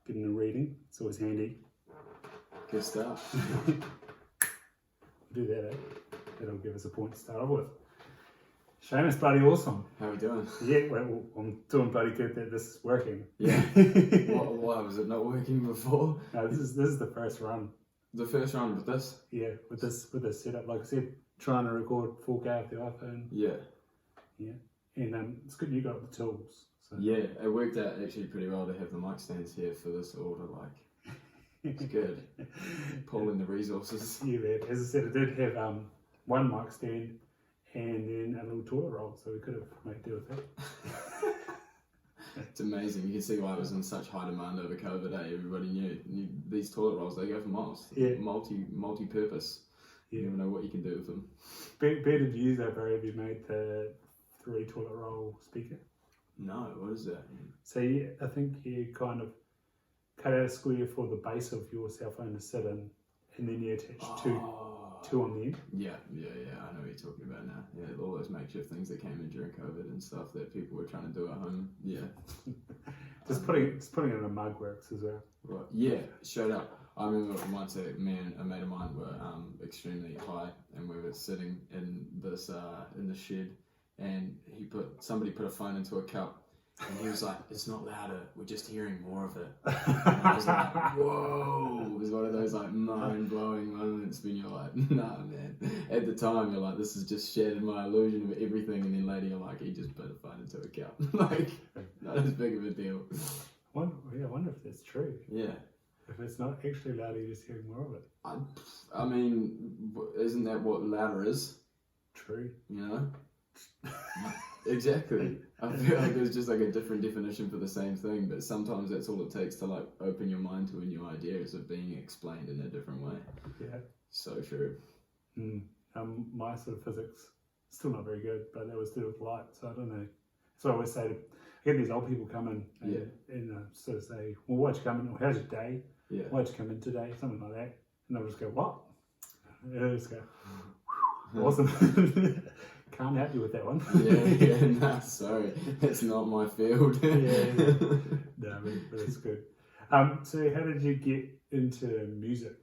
getting a reading. It's always handy. Good stuff. Do that, eh? That'll give us a point to start off with. Seamus, bloody awesome. How are we doing? Yeah, well, I'm doing bloody good that this is working. Yeah. Why was it not working before? No, this is the first run. The first round with this? Yeah, with this setup. Like I said, trying to record 4K off the iPhone. Yeah. Yeah. And it's good you got the tools. So. Yeah, it worked out actually pretty well to have the mic stands here for this order. Like, it's good. Pulling the resources. Yeah, man. As I said, I did have one mic stand and then a little toilet roll, so we could have made do with that. It's amazing. You can see why it was in such high demand over COVID. Everybody knew these toilet rolls. They go for miles. Yeah. Multi-purpose. Yeah. You never know what you can do with them. Better to use that, Barry, have you made the 3 toilet roll speaker? No, what is that? So yeah, I think you kind of cut out a square for the base of your cell phone to sit in, and then you attach two on the end. Yeah. I know what you're talking about now. Yeah, all those makeshift things that came in during COVID and stuff that people were trying to do at home. Yeah. Just putting it in a mug works as well. Right. Yeah, straight up. I remember once a mate of mine were extremely high, and we were sitting in this in the shed, and somebody put a phone into a cup, and he was like, "It's not louder. We're just hearing more of it." And I was like, "Whoa!" It was one of those like mind-blowing moments when you're like, "Nah, man." At the time, you're like, "This has just shattered my illusion of everything," and then later you're like, "He just put a phone into a cup." Like, not as big of a deal. I wonder if that's true. Yeah. If it's not actually louder, you're just hearing more of it. I mean, isn't that what louder is? True. You know? Exactly. I feel like there's just like a different definition for the same thing, but sometimes that's all it takes to like open your mind to a new idea, is it being explained in a different way. Yeah. So true. My sort of physics, still not very good, but that was to do with light, so I don't know. So I always say I get these old people come in and sort of say, well, why'd you come in, or how's your day? Yeah. Why'd you come in today? Something like that. And they'll just go, what? And I'll just go, awesome. Can't help you with that one. Nah, sorry. That's not my field. No, but it's good. So how did you get into music?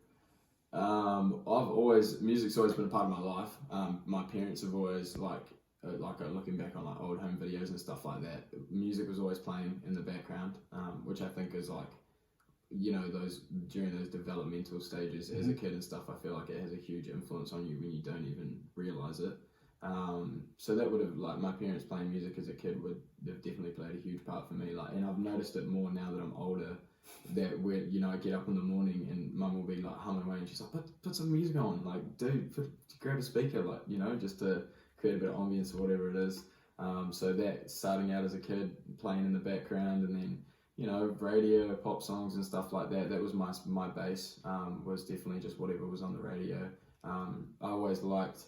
Music's always been a part of my life. My parents have always looking back on like old home videos and stuff like that, music was always playing in the background, which I think is like, you know, during those developmental stages as a kid and stuff, I feel like it has a huge influence on you when you don't even realize it. So that would have, like, my parents playing music as a kid they've definitely played a huge part for me. Like, and I've noticed it more now that I'm older, that where, you know, I get up in the morning and mum will be like humming away and she's like, put some music on, like, dude, grab a speaker, like, you know, just to create a bit of ambience or whatever it is. So that, starting out as a kid, playing in the background, and then, you know, radio, pop songs and stuff like that, that was my base, was definitely just whatever was on the radio. I always liked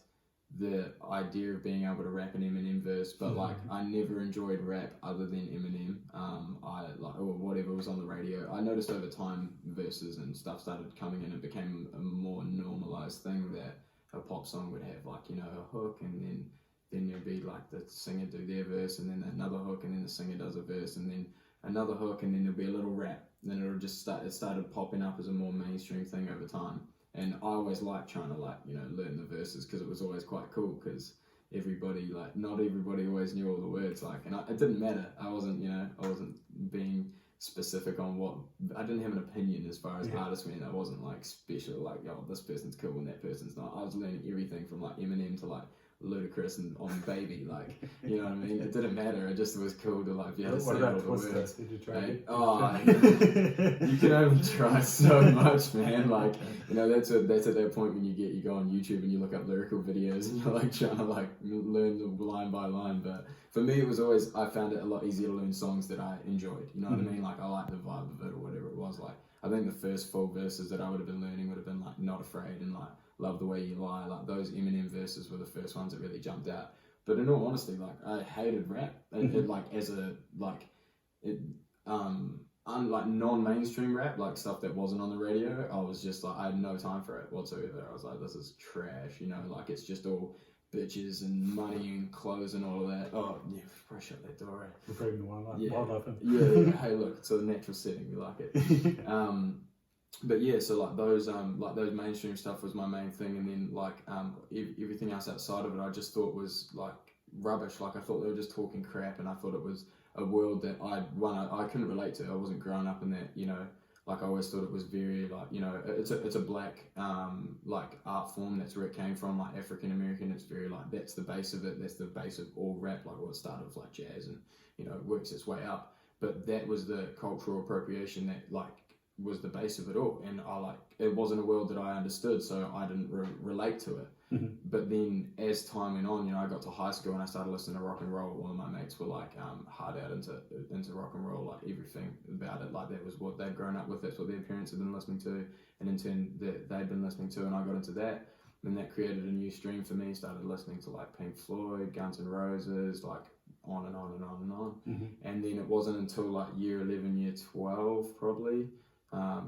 the idea of being able to rap an Eminem verse, but like, I never enjoyed rap other than Eminem. Or whatever was on the radio. I noticed over time verses and stuff started coming in, and became a more normalized thing that a pop song would have, like, you know, a hook, and then there'd be like the singer do their verse, and then another hook, and then the singer does a verse, and then another hook, and then there'll be a little rap. And then it started popping up as a more mainstream thing over time. And I always liked trying to, like, you know, learn the verses, because it was always quite cool, because not everybody always knew all the words, like, and it didn't matter. I wasn't being specific on I didn't have an opinion as far as artists went. I wasn't like special, like, oh, this person's cool and that person's not. I was learning everything from like Eminem to like Ludacris and on Baby, like, you know what I mean? It didn't matter. It just was cool to like be able to say all the words. Did you try it? Oh, you can only try so much, man. Like, you know, that's at that point when you go on YouTube and you look up lyrical videos and you're like trying to like learn the line by line. But for me, it was always, I found it a lot easier to learn songs that I enjoyed. You know what I mean? Like, I liked the vibe of it or whatever it was. Like, I think the first full verses that I would have been learning would have been like Not Afraid and like Love the Way You Lie. Like, those Eminem verses were the first ones that really jumped out. But in all honesty, like, I hated rap. It like, as a, like, it, like non-mainstream rap, like stuff that wasn't on the radio, I was just like, I had no time for it whatsoever. I was like, this is trash, you know, like, it's just all bitches and money and clothes and all of that. Oh yeah, probably shut that door. We're bringing the wildlife in. Yeah. Hey, look, it's a natural setting. We like it. But yeah, so like those mainstream stuff was my main thing, and then like everything else outside of it, I just thought was like rubbish. Like I thought they were just talking crap, and I thought it was a world that I couldn't relate to. I wasn't growing up in that, you know. Like I always thought it was very like, you know, it's a black like art form. That's where it came from, like African American. It's very like that's the base of it. That's the base of all rap. Like it started with like jazz and, you know, works its way up. But that was the cultural appropriation that like was the base of it all, and it wasn't a world that I understood, so I didn't relate to it. But then as time went on, you know, I got to high school and I started listening to rock and roll. All of my mates were like hard out into rock and roll, like everything about it, like that was what they'd grown up with, that's what their parents had been listening to, and in turn they'd been listening to, and I got into that, and that created a new stream for me. Started listening to like Pink Floyd, Guns N' Roses, like on and on and on and on. And then it wasn't until like year 11, year 12 probably,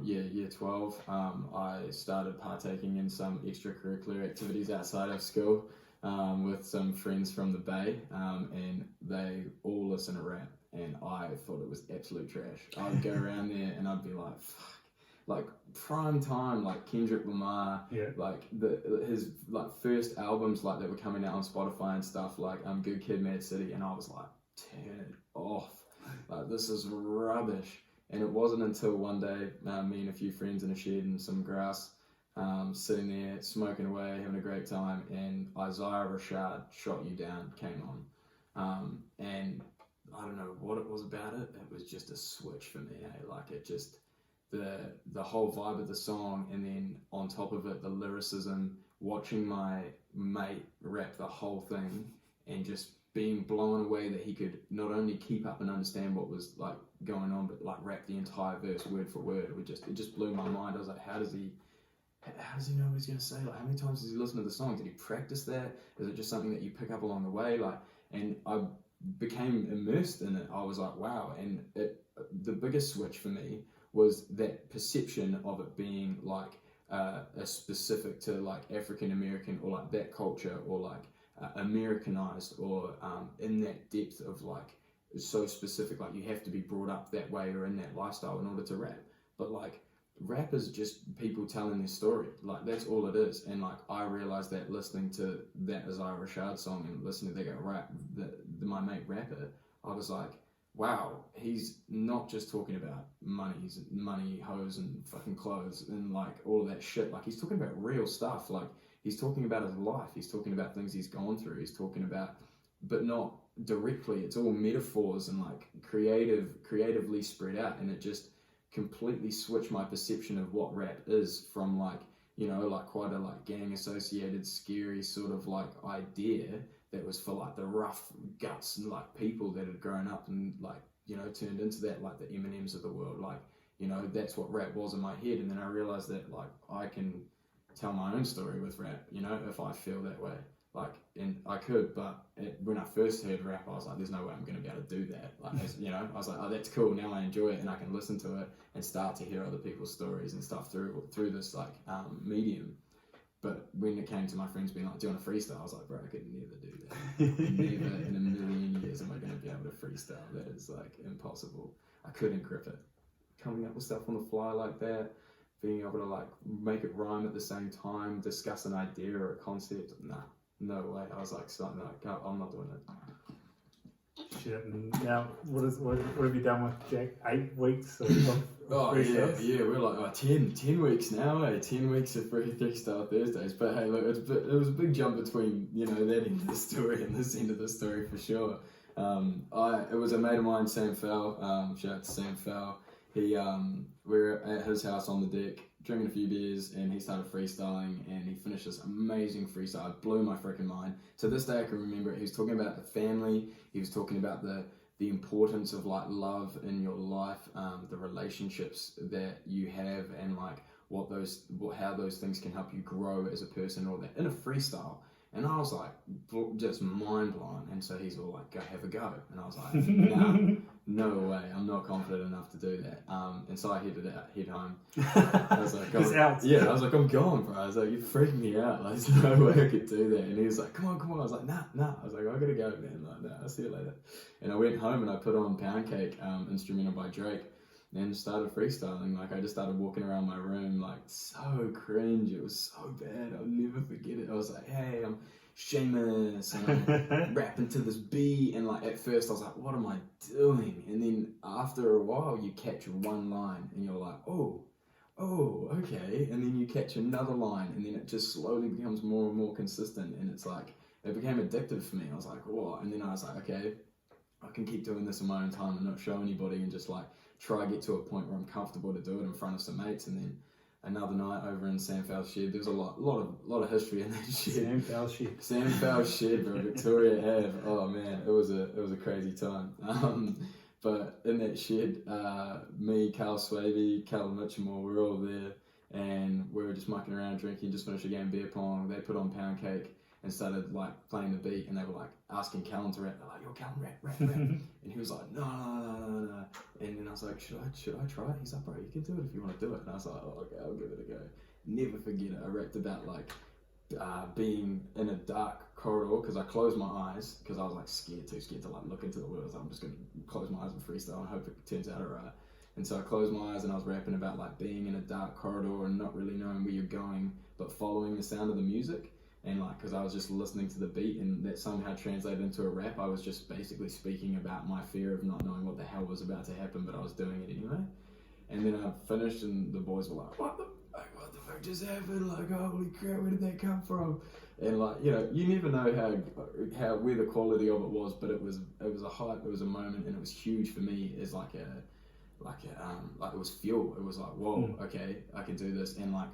year 12, I started partaking in some extracurricular activities outside of school with some friends from the Bay, and they all listen to rap, and I thought it was absolute trash. I'd go around there and I'd be like, fuck, like prime time, like Kendrick Lamar, like his like first albums like that were coming out on Spotify and stuff, like Good Kid, Mad City, and I was like, turn it off, like this is rubbish. And it wasn't until one day, me and a few friends in a shed in some grass, sitting there smoking away, having a great time, and Isaiah Rashad, Shot You Down, came on. And I don't know what it was about it. It was just a switch for me. Like it just, the whole vibe of the song, and then on top of it, the lyricism, watching my mate rap the whole thing, and just being blown away that he could not only keep up and understand what was like going on, but like rap the entire verse word for word. It just blew my mind. I was like, how does he know what he's going to say? Like, how many times does he listen to the song? Did he practice that? Is it just something that you pick up along the way? Like, and I became immersed in it. I was like, wow. And the biggest switch for me was that perception of it being like a specific to like African American, or like that culture, or like Americanized, or in that depth of like so specific, like you have to be brought up that way or in that lifestyle in order to rap. But like rap is just people telling their story, like that's all it is. And like I realized that listening to that Isaiah Rashad song and listening to that guy rap, my mate rap it, I was like, wow, he's not just talking about money, hoes and fucking clothes and like all of that shit. Like he's talking about real stuff. Like he's talking about his life. He's talking about things he's gone through. He's talking about, but not directly. It's all metaphors and like creatively spread out. And it just completely switched my perception of what rap is from like, you know, like quite a like gang associated, scary sort of like idea that was for like the rough guts and like people that had grown up and like, you know, turned into that, like the Eminems of the world. Like, you know, that's what rap was in my head. And then I realized that like I can tell my own story with rap, you know, if I feel that way. Like, and I could, but when I first heard rap, I was like, there's no way I'm going to be able to do that. Like, you know, I was like, oh, that's cool. Now I enjoy it and I can listen to it and start to hear other people's stories and stuff through this like medium. But when it came to my friends being like, do you want to freestyle? I was like, bro, I could never do that. Never in a million years am I going to be able to freestyle. That is like impossible. I couldn't grip it. Coming up with stuff on the fly like that, being able to like make it rhyme at the same time, discuss an idea or a concept, nah, no way. I was like, so, no, I'm not doing it. Shit. And now, what have you done with Jack? 8 weeks of yeah, we're like 10 weeks now, 10 weeks of free freestyle Thursdays. But hey, look, it was a big jump between, you know, that end of the story and this end of the story for sure. It was a mate of mine, Sam Fell. Shout out to Sam Fell. We were at his house on the deck, drinking a few beers, and he started freestyling, and he finished this amazing freestyle. It blew my freaking mind. To this day, I can remember it. He was talking about the family. He was talking about the importance of like love in your life, the relationships that you have, and like how those things can help you grow as a person, or that in a freestyle. And I was like, just mind blown. And so he's all like, go have a go. And I was like, no, no way. I'm not confident enough to do that. And so I head home. I was like, I was like, I'm going, bro. I was like, you freaked me out. Like, there's no way I could do that. And he was like, come on. I was like, nah. I was like, I gotta go, man. Like, nah, I'll see you later. And I went home and I put on Pound Cake, instrumental by Drake. And started freestyling. Like, I just started walking around my room, like, so cringe. It was so bad. I'll never forget it. I was like, hey, I'm Seamus, and I'm rapping to this beat. And, like, at first I was like, what am I doing? And then after a while, you catch one line, and you're like, oh, okay. And then you catch another line, and then it just slowly becomes more and more consistent. And it's like, it became addictive for me. I was like, what? And then I was like, okay, I can keep doing this in my own time and not show anybody, and just, like, try to get to a point where I'm comfortable to do it in front of some mates. And then another night over in Sam Fowles Shed, there was a lot of history in that shed. Sam Fowles Shed, bro, Victoria Ave. Oh man, it was a crazy time. But in that shed, me, Carl Swaby, Callum Mitchell, we were all there, and we were just mucking around drinking, just finished a game of beer pong. They put on Pound Cake and started like playing the beat, and they were like asking Callum to rap. They're like, yo, Callum, rap. And he was like, no. And then I was like, should I try it? He's like, bro, you can do it if you want to do it. And I was like, oh, okay, I'll give it a go. Never forget it. I rapped about like being in a dark corridor, because I closed my eyes because I was like too scared to like look into the world. So I'm just gonna close my eyes and freestyle and hope it turns out alright. And so I closed my eyes and I was rapping about like being in a dark corridor and not really knowing where you're going, but following the sound of the music. And like, because I was just listening to the beat, and that somehow translated into a rap. I was just basically speaking about my fear of not knowing what the hell was about to happen, but I was doing it anyway. And then I finished, and the boys were like, what the fuck just happened? Like, holy crap, where did that come from? And like, you know, you never know how where the quality of it was, but it was a hype, it was a moment, and it was huge for me as like it was fuel. It was like, whoa, okay, I can do this. And like,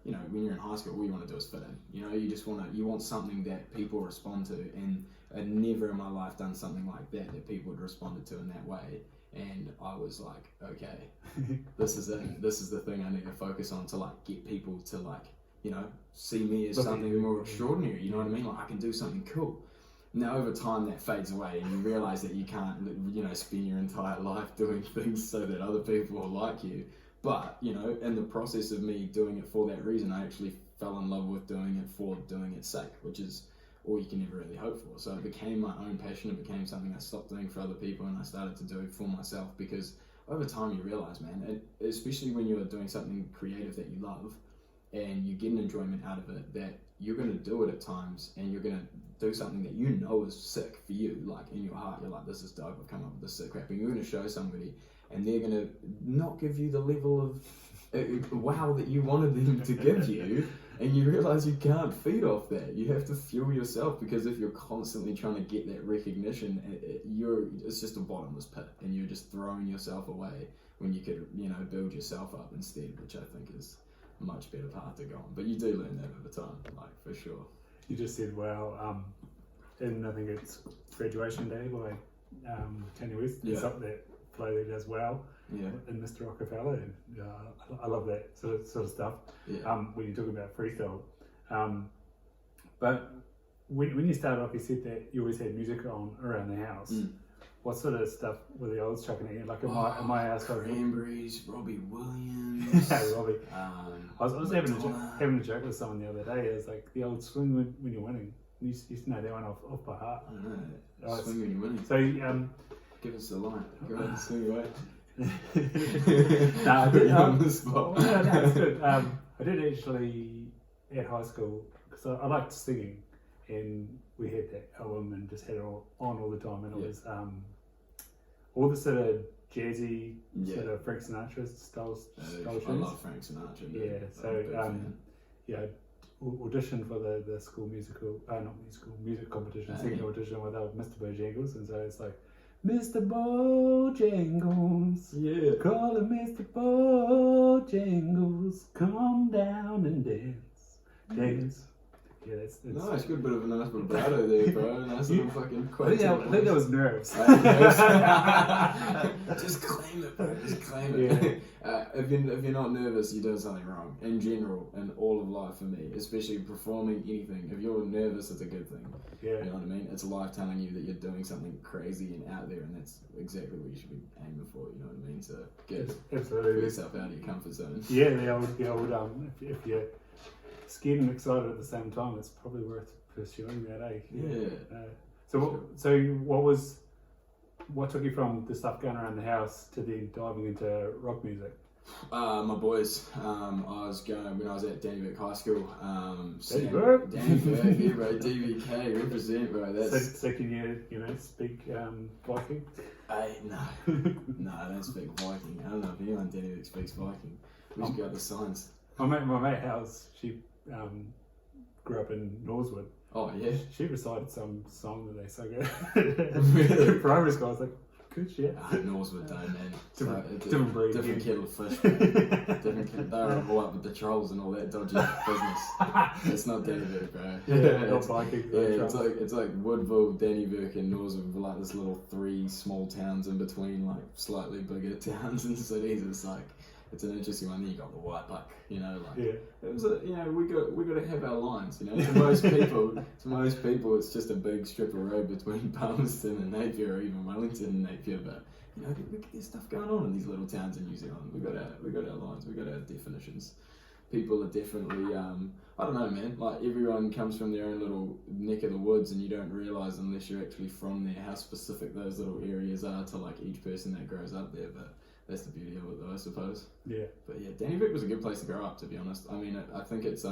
you know, when you're in high school, all you want to do is fit in. You know, you want something that people respond to. And I'd never in my life done something like that people had responded to in that way. And I was like, okay, this is it. This is the thing I need to focus on to like get people to like, you know, see me as something more extraordinary. You know what I mean? Like, I can do something cool. Now, over time, that fades away, and you realise that you can't, you know, spend your entire life doing things so that other people will like you. But, you know, in the process of me doing it for that reason, I actually fell in love with doing it for doing its sake, which is all you can ever really hope for. So it became my own passion. It became something I stopped doing for other people, and I started to do it for myself, because over time you realise, man, especially when you're doing something creative that you love and you get an enjoyment out of it, that you're going to do it at times, and you're going to do something that you know is sick for you. Like, in your heart, you're like, this is dope, I've come up with this sick rap, and you're going to show somebody, and they're going to not give you the level of wow that you wanted them to give you, and you realise you can't feed off that. You have to fuel yourself, because if you're constantly trying to get that recognition, it's just a bottomless pit, and you're just throwing yourself away when you could, you know, build yourself up instead, which I think is a much better path to go on. But you do learn that over time, like, for sure. You just said, wow, and I think it's Graduation Day by Kanye West. It's something that Flo does well in Mr. Rockefeller, and I love that sort of stuff. When you talk about freestyle, but when you started off, you said that you always had music on around the house. What sort of stuff were the olds chucking at you? Like, in my house, Cranberries, Robbie Williams. Robbie. I was having a joke with someone the other day. It was like the old swing when you're winning. You used to know that one off by heart. I know. Swing when you're winning. So, give us the line. Go ahead and swing away. I did. On the spot. No, it's good. I did actually at high school, because I liked singing, and we had that album and just had it on all the time, and it was all the sort of jazzy, sort of Frank Sinatra style tunes. I love Frank Sinatra. Yeah, so auditioned for the school music competition, singing competition with Mr. Bojangles, and so it's like, Mr. Bojangles, call him Mr. Bojangles, come down and dance. Yeah, that's nice. Good bit of a nice vibrato there, bro. Nice little fucking quote. I think that was nerves. Just claim it, bro. Just claim it. if you're not nervous, you're doing something wrong. In general, in all of life for me, especially performing anything, if you're nervous, it's a good thing. Yeah. You know what I mean? It's life telling you that you're doing something crazy and out there, and that's exactly what you should be aiming for. You know what I mean? To get yourself out of your comfort zone. Yeah, the old if you're scared and excited at the same time, it's probably worth pursuing that, eh? Yeah. What took you from the stuff going around the house to then diving into rock music? My boys. I was going when I was at Dannyburg High School. Dannyburg? Dannyburg, yeah, bro. DVK, represent, bro. That's so can you speak Viking? No, I don't speak Viking. I don't know if anyone in Dannyburg speaks Viking. We should go to science. My mate House, she grew up in Norsewood. Oh yeah. She recited some song that they sung Really? in primary school. I was like, good shit. Norsewood though, man. Different breed. Different kettle of fish. Different kettle. They were all up with the trolls and all that dodgy business. It's not Dannyburg, bro. Not Viking. It's like Woodville, Dannyburg, and Norsewood, like this little 3 small towns in between, like slightly bigger towns and cities. It's like. It's an interesting one. Then you got the white buck, you know. Like it was we got to have our lines, you know. To most people, it's just a big strip of road between Palmerston and Napier, or even Wellington and Napier. But you know, there's stuff going on in these little towns in New Zealand. We got our lines. We got our definitions. People are definitely I don't know, man. Like everyone comes from their own little neck of the woods, and you don't realise unless you're actually from there how specific those little areas are to like each person that grows up there. But that's the beauty of it, though, I suppose. Yeah. But yeah, Dannyburg was a good place to grow up, to be honest. I mean, I think it's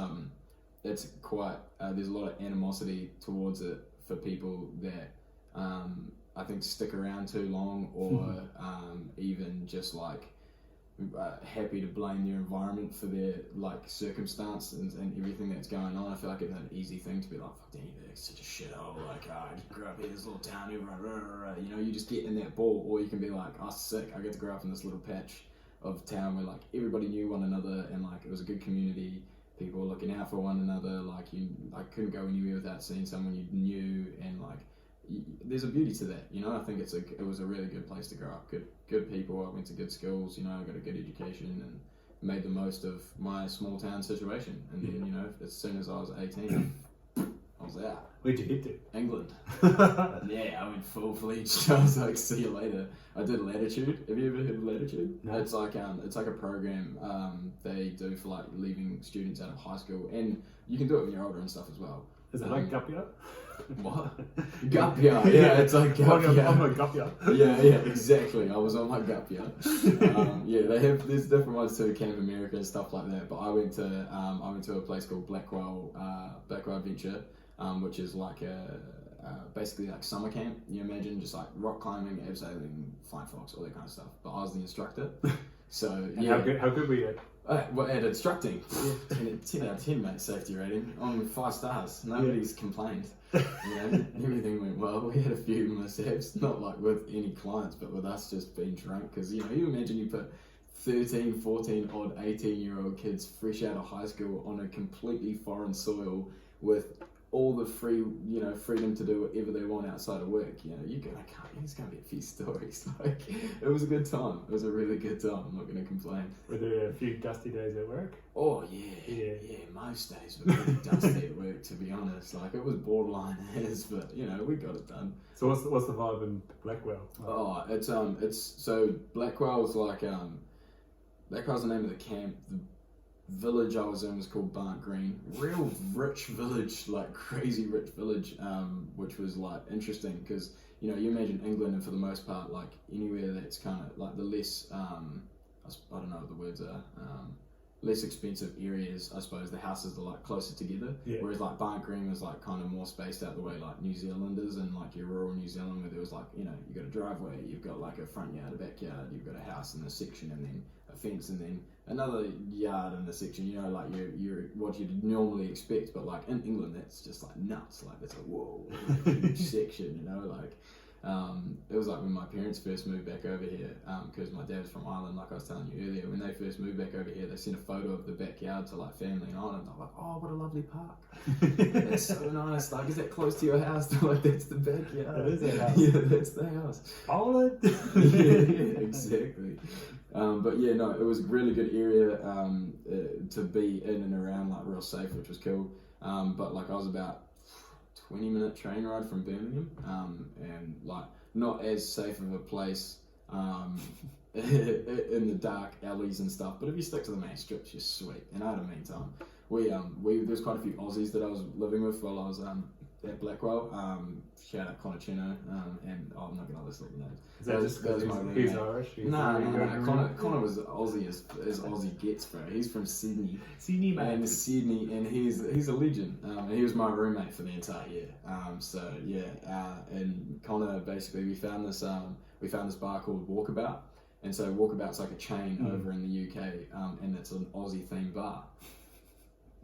quite. There's a lot of animosity towards it for people that I think stick around too long, or even just like happy to blame their environment for their like circumstance and everything that's going on. I feel like it's an easy thing to be like, fuck Dannyburg's such a shithole, like I grew up in this little town, you know, you just get in that ball. Or you can be like, oh sick, I get to grow up in this little patch of town where like everybody knew one another, and like it was a good community, people were looking out for one another, like you couldn't go anywhere without seeing someone you knew, and like there's a beauty to that, you know. I think it was a really good place to grow up. Good people. I went to good schools, you know. I got a good education and made the most of my small town situation. And then, you know, as soon as I was 18, I was out. Where'd you head to? England. Yeah, I went full-fledged. I was like, see you later. I did Latitude. Have you ever heard of Latitude? No. It's like a program they do for like leaving students out of high school, and you can do it when you're older and stuff as well. Is it like Gap Year? What? Gap Year, yeah, it's like Gap Year. I'm on Gap Year. Yeah, exactly. I was on my Gap Year. There's different ones too, Camp America and stuff like that. But I went to a place called Blackwell Adventure, which is like basically like summer camp. You imagine just like rock climbing, abseiling, flying fox, all that kind of stuff. But I was the instructor. So yeah. How good were you? At instructing, 10 out of 10, mate, safety rating, on 5 stars. Nobody's complained. You know, everything went well. We had a few mishaps, not like with any clients, but with us just being drunk. Because, you know, you imagine you put 13, 14, odd 18-year-old kids fresh out of high school on a completely foreign soil with all the freedom to do whatever they want outside of work. You know, there's going to be a few stories. Like, it was a good time. It was a really good time. I'm not going to complain. Were there a few dusty days at work? Oh, yeah. Most days were pretty dusty at work, to be honest. Like, it was borderline as, but, you know, we got it done. So what's the vibe in Blackwell? Oh, so Blackwell's like, Blackwell's the name of the camp. The village I was in was called Barnt Green. Real rich village, like crazy rich village, which was like interesting because, you know, you imagine England, and for the most part, like anywhere that's kind of like the less, I don't know what the words are, less expensive areas, I suppose the houses are like closer together. Yeah. Whereas like Barnt Green was like kind of more spaced out the way like New Zealanders and like your rural New Zealand, where there was like, you know, you've got a driveway, you've got like a front yard, a backyard, you've got a house in a section, and then a fence, and then another yard in the section, you know, like you're what you'd normally expect. But like in England, that's just like nuts. Like it's a whoa, huge section, you know, like it was like when my parents first moved back over here, because my dad's from Ireland, like I was telling you earlier. When they first moved back over here, they sent a photo of the backyard to like family in Ireland. They're like, oh, what a lovely park. That's so nice. Like, is that close to your house? They're like, that's the backyard. That is their house. Yeah, that's the house. Ireland. Yeah, exactly. But yeah, no, it was a really good area to be in and around, like real safe, which was cool. But like I was about 20-minute train ride from Birmingham, and like not as safe of a place in the dark alleys and stuff. But if you stick to the main strips, you're sweet. And I had a mean time. There's quite a few Aussies that I was living with while I was at Blackwell. Shout out Connor Chino, and I'm not gonna list all the names. Is that just because he's Irish? No. Connor was Aussie as Aussie gets, bro. He's from Sydney. Sydney, man. And he's a legend. And he was my roommate for the entire year. So yeah, and Connor, basically we found this bar called Walkabout. And so Walkabout's like a chain over in the UK, and it's an Aussie themed bar.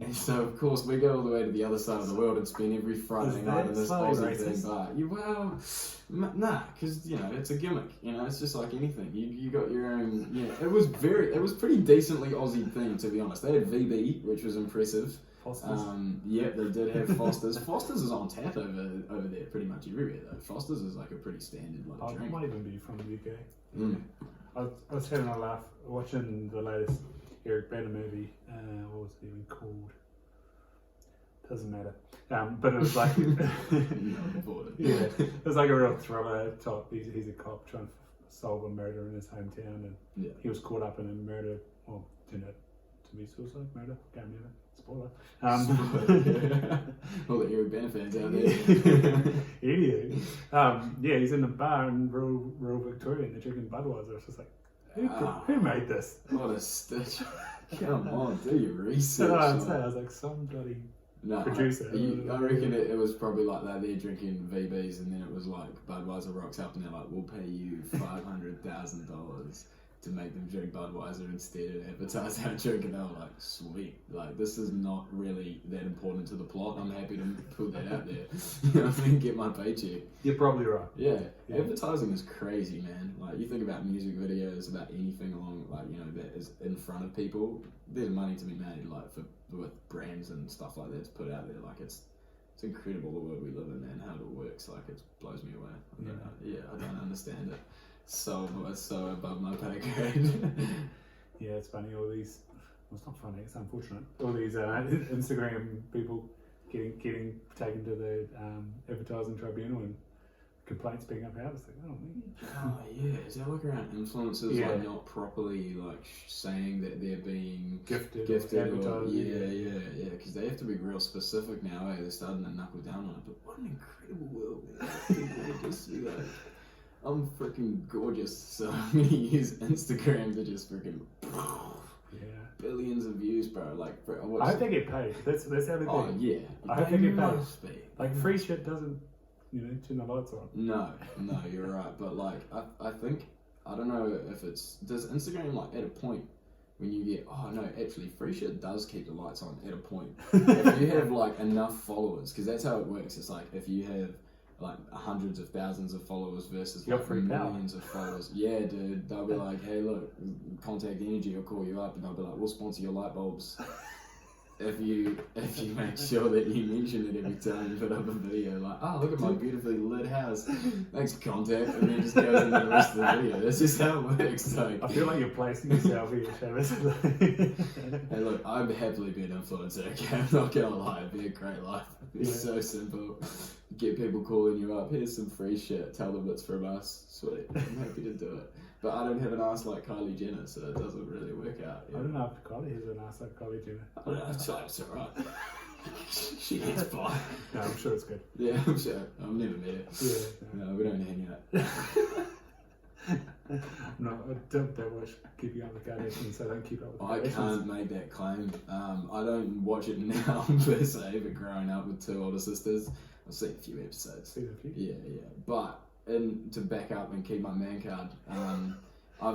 And so, of course, we go all the way to the other side of the world and spend every Friday night in this Aussie thing bar. Nah, because, it's a gimmick. It's just like anything. You got your own, it was pretty decently Aussie themed, to be honest. They had VB, which was impressive. Foster's. Yeah, they did have Foster's. Foster's is on tap over there pretty much everywhere, though. Foster's is like a pretty standard drink. It might even be from the UK. I was having a laugh watching the latest Eric Bana movie. What was it even called? Doesn't matter. But it was like it was like a real thriller type. He's a cop trying to solve a murder in his hometown, and he was caught up in a murder. Well, turned out to be suicide murder. Can't remember. Spoiler. All the Eric Bana fans out there. Idiot. He's in the bar in rural Victoria and they're drinking Budweiser. It's just like, who made this? What a stitch. Come on, do your research. I was like, some bloody producer. I reckon it was probably like that. They're drinking VBs and then it was like Budweiser rocks up and they're like, we'll pay you $500,000 to make them drink Budweiser instead and advertise our drink, and they were like, sweet, like this is not really that important to the plot. I'm happy to put that out there. Get my paycheck. You're probably right. Yeah, advertising is crazy, man. Like you think about music videos, about anything along that is in front of people. There's money to be made, like with brands and stuff like that to put out there. Like it's incredible the world we live in and how it works. Like it blows me away. I don't understand it. So above my pay grade. Yeah, it's funny. All these, well, it's not funny. It's unfortunate. All these Instagram people getting taken to the advertising tribunal and complaints being upheld. It's like, oh yeah, is that like around influencers like not properly like saying that they're being gifted or yeah, because they have to be real specific now. They're starting to knuckle down on it. But what an incredible world, man. People just see that. I'm freaking gorgeous, so I'm gonna use Instagram to just freaking billions of views, bro. Like, I hope they get paid. That's how they do. Oh yeah, I hope they get paid. Like free shit doesn't, turn the lights on. No, you're right. But like, I think I don't know if does Instagram like at a point when you get actually free shit does keep the lights on at a point. If you have like enough followers, because that's how it works. It's like if you have like hundreds of thousands of followers versus like millions of followers. Yeah, dude. They'll be like, hey, look, Contact Energy will call you up and they'll be like, we'll sponsor your light bulbs. If you make sure that you mention it every time you put up a video, like, oh, look at my beautifully lit house. Thanks, Contact. And then it just goes into the rest of the video. That's just how it works. Like, I feel like you're placing yourself here, Seamus. Hey, look, I'd happily be an influencer, okay? I'm not going to lie. It'd be a great life. It'd be so simple. Get people calling you up. Here's some free shit. Tell them it's from us. Sweet. I'm happy to do it. But I don't have an ass like Kylie Jenner, so it doesn't really work out. I don't know if Kylie has an ass like Kylie Jenner. It's alright. She gets by. No, I'm sure it's good. Yeah, I'm sure. I've never met her. Yeah. No, we don't hang out. No, I don't watch Keeping Up with the Kardashians, so I don't keep up with the Kardashians. I can't make that claim. I don't watch it now per se, but growing up with two older sisters, I've seen a few episodes. Yeah. But to back up and keep my man card,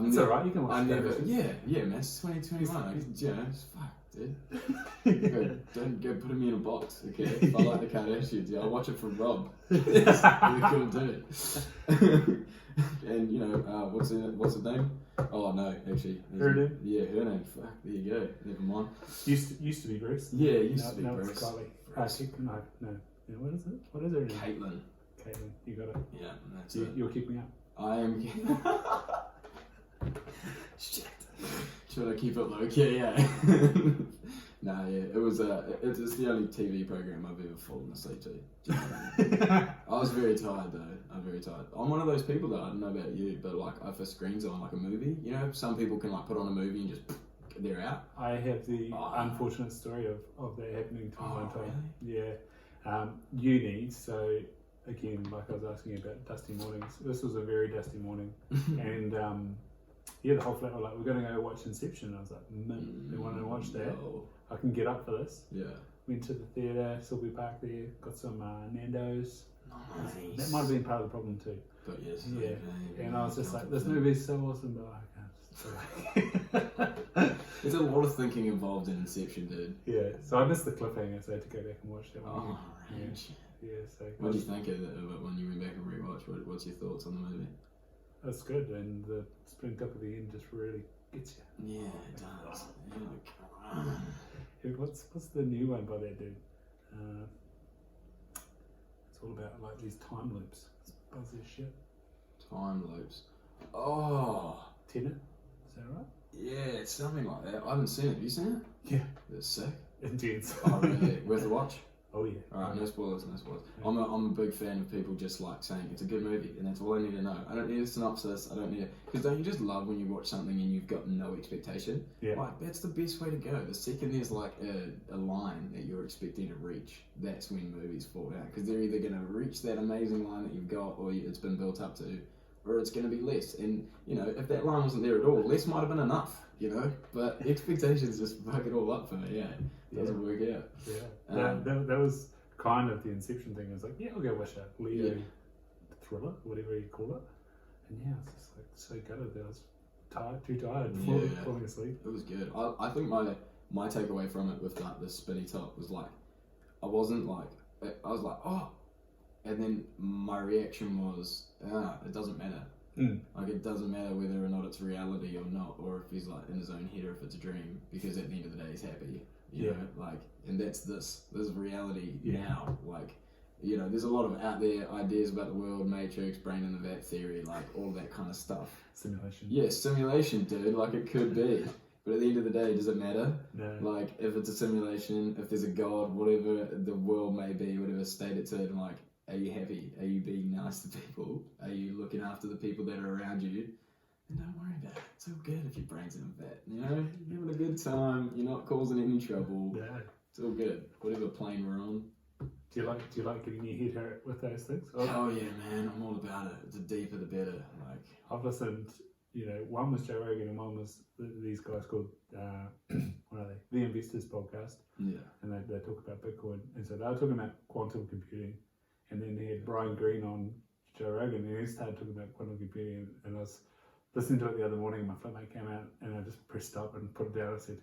it's alright, you can watch Yeah, man, it's 2021. It's fuck, dude. Don't go putting me in a box, okay? If I like the Kardashians, I'll watch it from Rob. It's really cool dude. And what's her name? Oh no, actually. Her name? Yeah, her name. Fuck, there you go. Never mind. Used to be Bruce. Yeah, used to be now Bruce. It's Kylie. No. Yeah, what is it? What is her name? Caitlin, you got it. Yeah, that's You'll keep me up. I am. Shit. Should I keep it low key? Yeah. Nah, yeah. It was it's the only TV program I've ever fallen asleep to. I was very tired though. I'm very tired. I'm one of those people that I don't know about you, but like if a screen's on like a movie, you know, some people can like put on a movie and just they're out. I have the unfortunate story of that happening to me one time. Really? Yeah. Uni, so again, like I was asking you about dusty mornings, this was a very dusty morning. And the whole flat were like, we're going to go watch Inception. And I was like, they want to watch that? No. I can get up for this. Yeah. Went to the theatre, Sylvie Park there, got some Nando's. Nice. That might have been part of the problem too. But yes. Yeah. And I was just like, this movie's so awesome, but I can't. There's a lot of thinking involved in Inception, dude. Yeah, so I missed the cliffhanger, so I had to go back and watch that one. So what do you think of it when you went back and rewatch? What's your thoughts on the movie? It's good, and the sprint up at the end just really gets you. Yeah, it does. Yeah, what's the new one by that dude? It's all about like these time loops. It's buzzy as shit. Time loops. Oh. Tenet? Is that right? Yeah, it's something like that. I haven't seen it. Have you seen it? Yeah. It's sick. Intense. Oh, really? Worth a watch? Oh, yeah. Alright, no spoilers, no spoilers. Yeah. I'm a big fan of people just like saying it's a good movie, and that's all I need to know. I don't need a synopsis, I don't need it. Because don't you just love when you watch something and you've got no expectation? Yeah. Like, that's the best way to go. The second there's like a line that you're expecting to reach, that's when movies fall down. Because they're either going to reach that amazing line that you've got, or it's been built up to, or it's going to be less. And, you know, if that line wasn't there at all, less might have been enough, you know? But expectations just fuck it all up for me, yeah. It doesn't work out. Yeah. That was kind of the Inception thing. I was like, yeah, I'll go watch that Leo thriller, whatever you call it. And yeah, I was just like so gutted that I was too tired, falling asleep. It was good. I think my takeaway from it with like the spinny top was like, I was like, oh, and then my reaction was, it doesn't matter. Like it doesn't matter whether or not it's reality or not, or if he's like in his own head or if it's a dream, because at the end of the day he's happy. You know, like, and that's this is reality now. Like, you know, there's a lot of out there ideas about the world, Matrix, brain in the vat theory, like all that kind of stuff. Simulation. Yeah, simulation, dude. Like it could be, but at the end of the day, does it matter? No. Like if it's a simulation, if there's a god, whatever the world may be, whatever state it's in, like, are you happy? Are you being nice to people? Are you looking after the people that are around you? And don't worry about it. It's all good if your brain's in a vat. You know, you're having a good time. You're not causing any trouble. Yeah. It's all good. Whatever plane we're on. Do you like getting your head hurt with those things? Oh yeah, man. I'm all about it. The deeper, the better. Like I've listened. You know, one was Joe Rogan and one was these guys called what are they? The Investors Podcast. Yeah. And they talk about Bitcoin, and so they were talking about quantum computing, and then they had Brian Greene on Joe Rogan, and he started talking about quantum computing, and I was listening to it the other morning. My flatmate came out, and I just pressed stop and put it down. I said,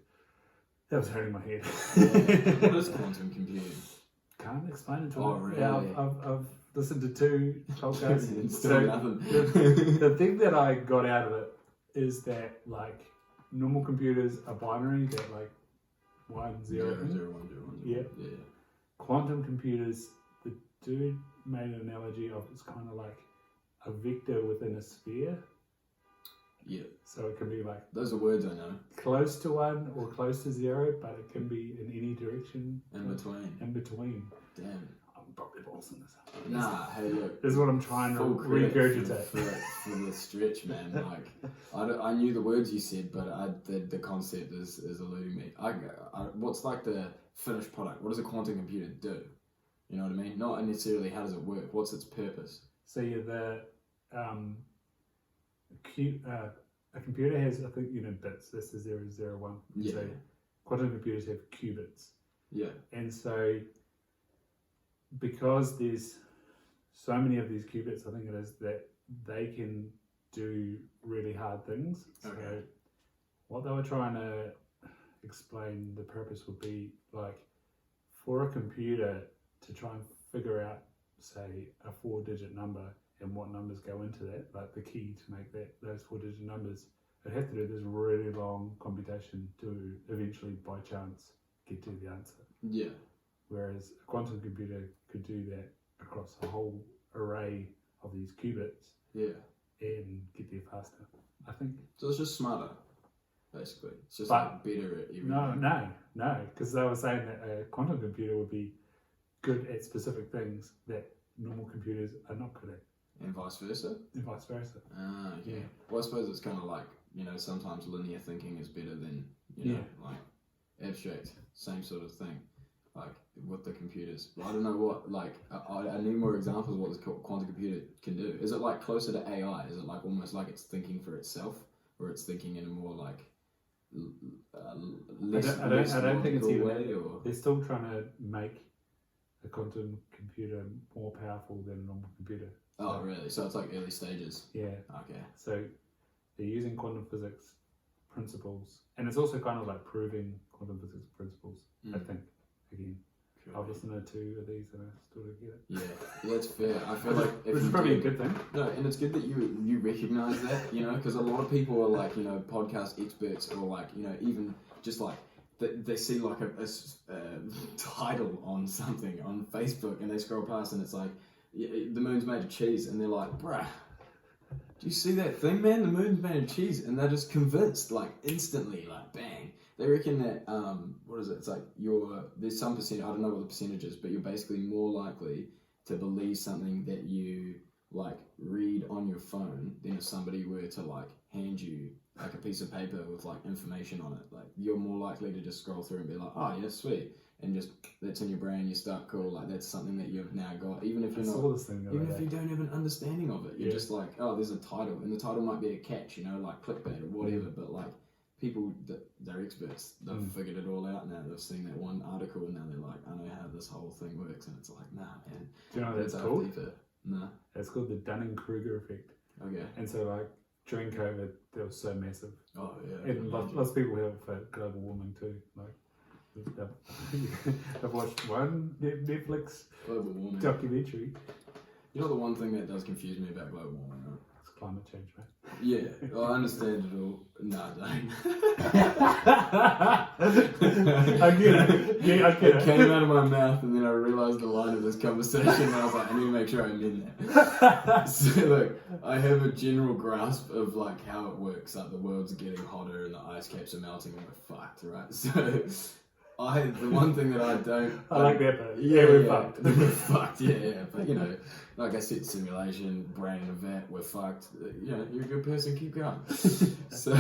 "That was hurting my head." What is quantum computing? Can't explain it to Oh, me. really? Yeah, I've listened to 2 podcasts. And still nothing. The thing that I got out of it is that like normal computers are binary, that like 1, 0. 0, 0, 1, 0, 1, 0. Yeah. Quantum computers, the dude made an analogy of it's kind of like a vector within a sphere. Yeah. So it can be like those are words I know. Close to 1 or close to 0, but it can be in any direction. In between. In between. Damn. I'm probably bossing this up. Nah, hey look. This is what I'm trying to regurgitate. For the stretch, man. Like, I knew the words you said, but the concept is eluding me. What's like the finished product? What does a quantum computer do? You know what I mean? Not necessarily how does it work. What's its purpose? So yeah, a computer has, I think, bits. This is 0, 0, 1. Yeah. So quantum computers have qubits. Yeah. And so because there's so many of these qubits, I think it is, that they can do really hard things. Okay. So what they were trying to explain, the purpose would be like for a computer to try and figure out, say, a 4-digit number and what numbers go into that, like the key to make those 4-digit numbers, it'd have to do this really long computation to eventually, by chance, get to the answer. Yeah. Whereas a quantum computer could do that across a whole array of these qubits. Yeah. And get there faster. I think. So it's just smarter, basically. It's just But better at everything. No, because they were saying that a quantum computer would be good at specific things that normal computers are not good at, And vice versa? and vice versa. Ah, okay. Yeah. Well, I suppose it's kind of like, sometimes linear thinking is better than, like abstract, same sort of thing, like with the computers. But I don't know what, like, I need more examples of what this quantum computer can do. Is it like closer to AI? Is it like almost like it's thinking for itself, or it's thinking in a more like less I don't think it's logical either. way, or They're still trying to make a quantum computer more powerful than a normal computer. oh really? So it's like early stages. Yeah. Okay. So they're using quantum physics principles, and it's also kind of like proving quantum physics principles. I think again. Cool. I've listened to 2 of these and I still don't get it. Yeah, that's fair. I feel like if Which is you probably do- a good thing. No, and it's good that you recognise that, because a lot of people are like, podcast experts, or like, even just like they see like a title on something on Facebook, and they scroll past and it's like, the moon's made of cheese, and they're like, bruh, do you see that thing, man? The moon's made of cheese, and they're just convinced, like instantly, like bang. They reckon that what is it? It's like there's some percentage. I don't know what the percentage is, but you're basically more likely to believe something that you like read on your phone than if somebody were to like hand you like a piece of paper with like information on it. Like you're more likely to just scroll through and be like, oh yeah, sweet, and just that's in your brain. You start cool. Like that's something that you've now got, even if you're not. Even if you don't have an understanding of it, you're just like, oh, there's a title, and the title might be a catch, like clickbait or whatever. But like people that they're experts, they've figured it all out now. They've seen that one article, and now they're like, I know how this whole thing works, and it's like, nah, man. Do you know what that's called? Nah. It's called the Dunning-Kruger effect. Okay. And so like during COVID, that was so massive. Oh yeah. And lots of people have global warming too. Like I've watched one Netflix global warming documentary. You know the one thing that does confuse me about global warming, right? It's climate change, man. Yeah, well, I understand it all. No, I don't. I get it. Yeah, I get It it. came out of my mouth, and then I realised the line of this conversation, and I was like, I need to make sure I mean that. So, look, I have a general grasp of like how it works. Like the world's getting hotter, and the ice caps are melting, and we're fucked, right? So, the one thing that I don't. I like that part. Yeah, We're fucked. We're fucked. Yeah. But like I said, simulation, brain in a vat, we're fucked. You're a good person. Keep going. So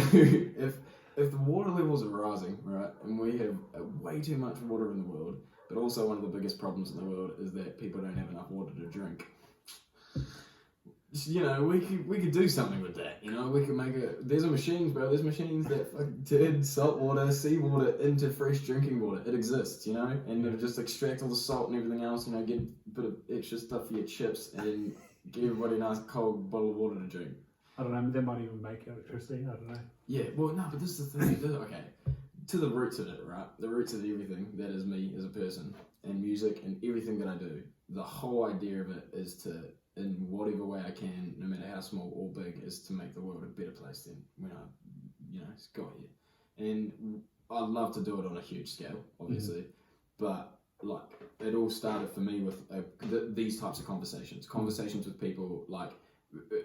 if the water levels are rising, right, and we have way too much water in the world, but also one of the biggest problems in the world is that people don't have enough water to drink. We could do something with that. We could make there's machines, bro. There's machines that fucking turn salt water, seawater into fresh drinking water. It exists, and it'll just extract all the salt and everything else. Get a bit of extra stuff for your chips, and then give everybody a nice cold bottle of water to drink. I don't know. They might even make electricity. I don't know. Yeah, well, no, but this is the thing. Okay, to the roots of it, right? The roots of everything that is me as a person, and music, and everything that I do. The whole idea of it is to, in whatever way I can, no matter how small or big, is to make the world a better place than when I, got here. And I love to do it on a huge scale, obviously, but like it all started for me with these types of conversations with people, like.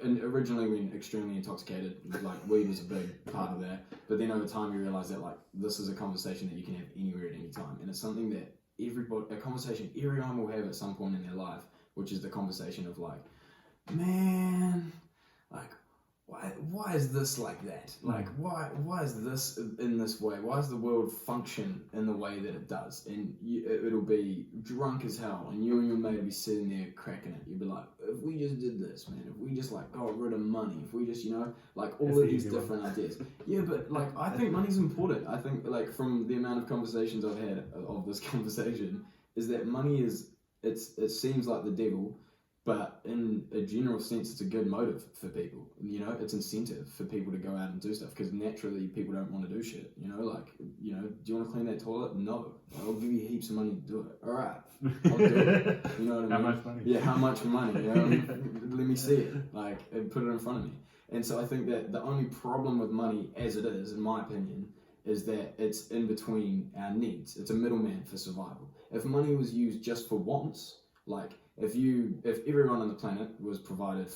And originally, when extremely intoxicated, like weed was a big part of that. But then over time, you realise that like this is a conversation that you can have anywhere at any time, and it's something that a conversation everyone will have at some point in their life, which is the conversation of like, man, like why is this like that? Like why is this in this way? Why does the world function in the way that it does? And it'll be drunk as hell, and you and your mate will be sitting there cracking it. You'll be like, if we just did this, man, if we just like got rid of money, if we just like all of these different ideas. Yeah, but like I think money's important. I think like from the amount of conversations I've had of this conversation is that money it seems like the devil. But in a general sense, it's a good motive for people. It's incentive for people to go out and do stuff because naturally people don't want to do shit. Do you want to clean that toilet? No. I'll give you heaps of money to do it. All right, I'll do it. You know what I mean? How much money? Yeah, how much money? Let me see it. And put it in front of me. And so I think that the only problem with money, as it is, in my opinion, is that it's in between our needs. It's a middleman for survival. If money was used just for wants, like if everyone on the planet was provided for